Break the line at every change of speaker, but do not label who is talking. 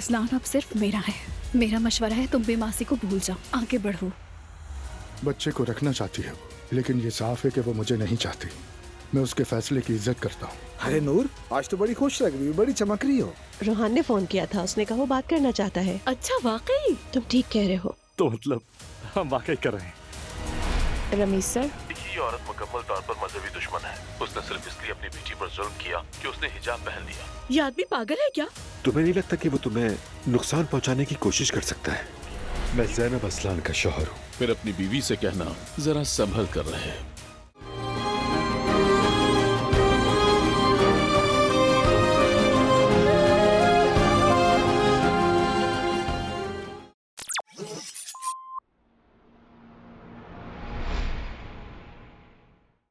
असलान अब सिर्फ मेरा है। मेरा मशवरा है तुम भी मासी को भूल जाओ, आगे बढ़ो।
बच्चे को रखना चाहती है वो, लेकिन ये साफ है कि वो मुझे नहीं चाहती। मैं उसके फैसले की इज्जत करता हूँ।
अरे नूर, आज तो बड़ी खुश लग रही हो, बड़ी चमक रही हो।
रोहान ने फोन किया था, उसने कहा वो बात करना चाहता है।
अच्छा वाकई?
तुम ठीक कह रहे हो।
तो मतलब हम वाकई कर रहे हैं।
रमीज सर,
ये औरत मुकम्मल तौर पर मजहबी दुश्मन है। उसने सिर्फ इसलिए अपनी बेटी पर जुल्म किया कि उसने हिजाब पहन लिया।
ये आदमी पागल है क्या?
तुम्हें नहीं लगता कि वो तुम्हें नुकसान पहुंचाने की कोशिश कर सकता है? मैं ज़ैनब असलान का शौहर हूँ।
फिर अपनी बीवी से कहना जरा संभल कर रहे।